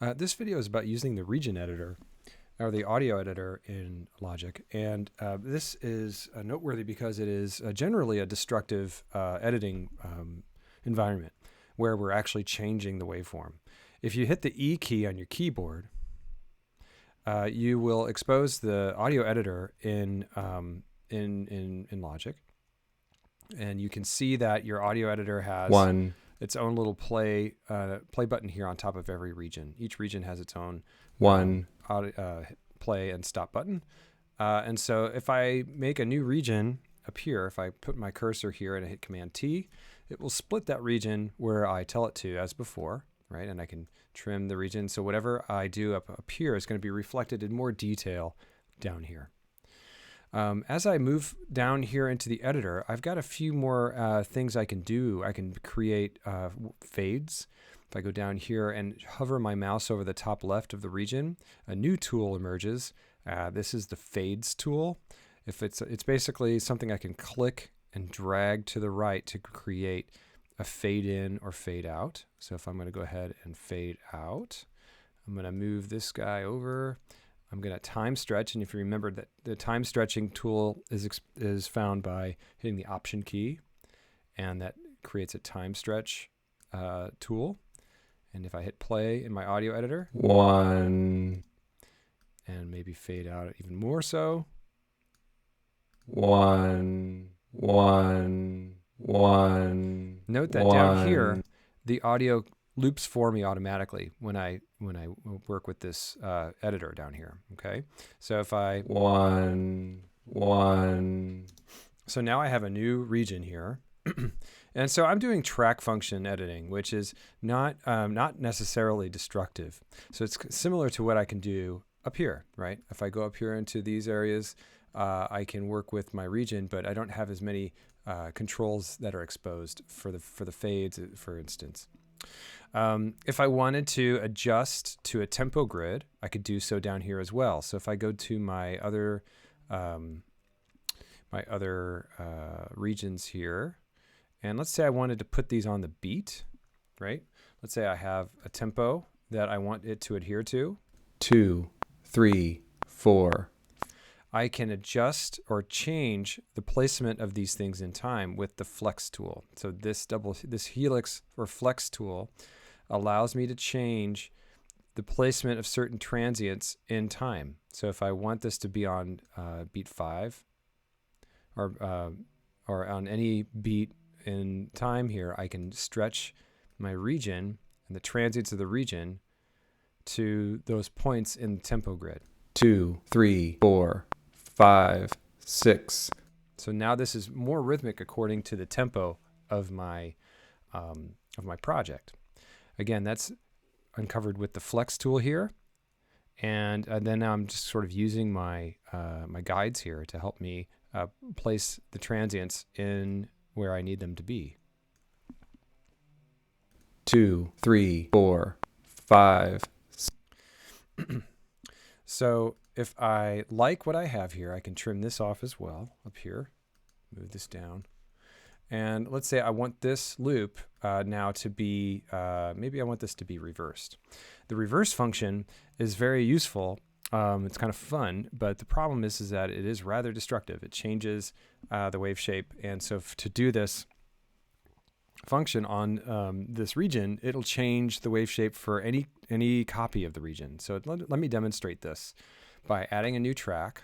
This video is about using the region editor or the audio editor in Logic. And this is noteworthy because it is generally a destructive editing environment where we're actually changing the waveform. If you hit the E key on your keyboard, you will expose the audio editor in Logic. And you can see that your audio editor has its own little play button here on top of every region. Each region has its own play and stop button. And so if I make a new region appear, if I put my cursor here and I hit Command T, it will split that region where I tell it to as before, right? And I can trim the region. So whatever I do up here is going to be reflected in more detail down here. As I move down here into the editor, I've got a few more things I can do. I can create fades. If I go down here and hover my mouse over the top left of the region, a new tool emerges. This is the fades tool. It's basically something I can click and drag to the right to create a fade in or fade out. So if I'm going to go ahead and fade out, I'm going to move this guy over. I'm going to time stretch, and if you remember that the time stretching tool is found by hitting the Option key, and that creates a time stretch tool. And if I hit play in my audio editor, and maybe fade out even more so, note that down here, the audio loops for me automatically when I work with this editor down here. Okay, so if I so now I have a new region here, and so I'm doing track function editing, which is not necessarily destructive. So it's similar to what I can do up here, right? If I go up here into these areas, I can work with my region, but I don't have as many controls that are exposed for the fades, for instance. If I wanted to adjust to a tempo grid, I could do so down here as well. So if I go to my other regions here, and let's say I wanted to put these on the beat, right? Let's say I have a tempo that I want it to adhere to. 2, 3, 4. I can adjust or change the placement of these things in time with the flex tool. So this helix or flex tool allows me to change the placement of certain transients in time. So if I want this to be on beat 5 or on any beat in time here, I can stretch my region and the transients of the region to those points in the tempo grid. 2, 3, 4, 5, 6. So now this is more rhythmic according to the tempo of my project. Again, that's uncovered with the flex tool here, and then now I'm just sort of using my my guides here to help me place the transients in where I need them to be. 2, 3, 4, 5. So if I like what I have here, I can trim this off as well up here, move this down. And let's say I want this loop now to be, maybe I want this to be reversed. The reverse function is very useful. It's kind of fun, but the problem is that it is rather destructive. It changes the wave shape. And so to do this function on this region, it'll change the wave shape for any copy of the region. So let me demonstrate this by adding a new track.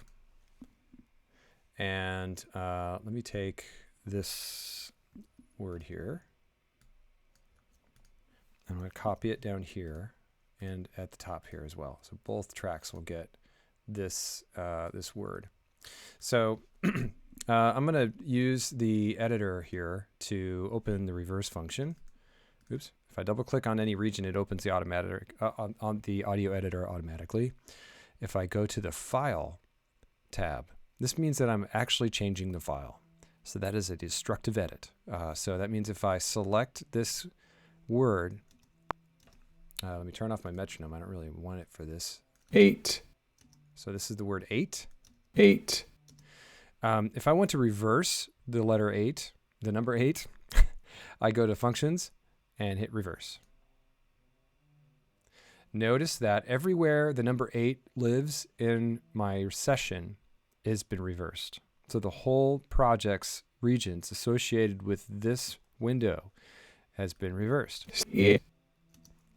And let me take this word here. I'm going to copy it down here and at the top here as well. So both tracks will get this this word. So I'm going to use the editor here to open the reverse function. Oops. If I double click on any region, it opens the automatic on the audio editor automatically. If I go to the File tab, this means that I'm actually changing the file. So that is a destructive edit. So that means if I select this word, let me turn off my metronome. I don't really want it for this. 8. So this is the word 8. 8. If I want to reverse the letter 8, the number 8, I go to Functions and hit Reverse. Notice that everywhere the number 8 lives in my session has been reversed. So the whole project's regions associated with this window has been reversed. Yeah.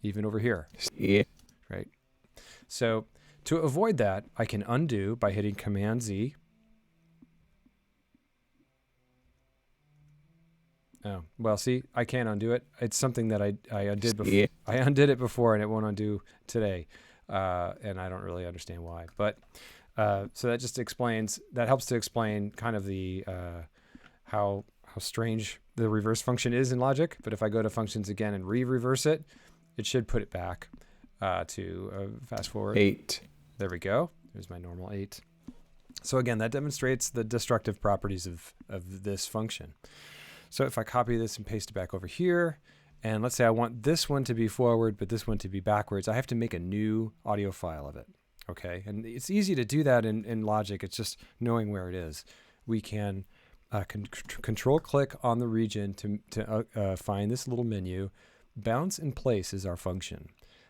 Even over here. Yeah. Right? So to avoid that, I can undo by hitting Command Z. Oh, well, see, I can't undo it. It's something that I undid before. Yeah. I undid it before, and it won't undo today, and I don't really understand why. But so that just explains. That helps to explain kind of the how strange the reverse function is in logic. But if I go to functions again and reverse it, it should put it back to fast forward. 8. There we go. There's my normal 8. So again, that demonstrates the destructive properties of this function. So if I copy this and paste it back over here, and let's say I want this one to be forward, but this one to be backwards, I have to make a new audio file of it. Okay, and it's easy to do that in Logic. It's just knowing where it is. We can control click on the region to find this little menu. Bounce in place is our function.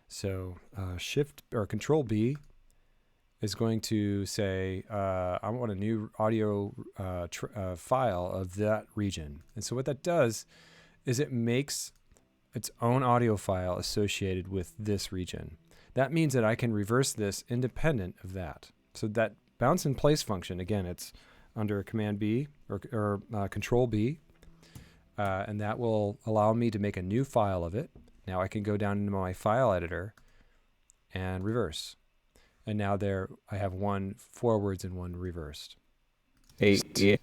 So Shift or Control B is going to say, I want a new audio file of that region. And so what that does is it makes its own audio file associated with this region. That means that I can reverse this independent of that. So that bounce in place function, again, it's under Command B or Control B, and that will allow me to make a new file of it. Now I can go down into my file editor and reverse. And now there I have one forwards and one reversed. 8. Yeah.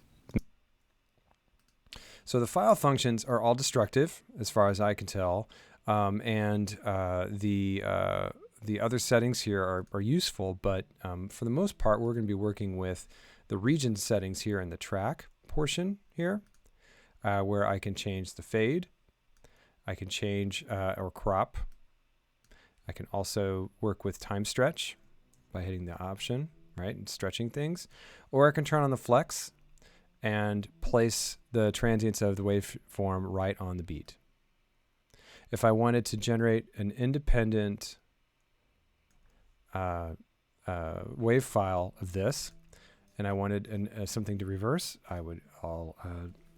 So the file functions are all destructive as far as I can tell. And the other settings here are useful, but for the most part, we're going to be working with the region settings here in the track portion here, where I can change the fade. I can change or crop. I can also work with time stretch by hitting the option, right, and stretching things. Or I can turn on the flex and place the transients of the waveform right on the beat. If I wanted to generate an independent wave file of this, and I wanted something to reverse, I'll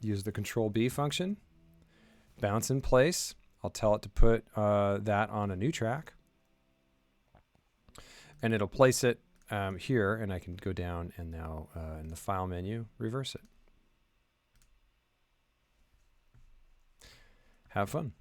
use the Control B function, bounce in place. I'll tell it to put that on a new track, and it'll place it here, and I can go down and now in the file menu, reverse it. Have fun.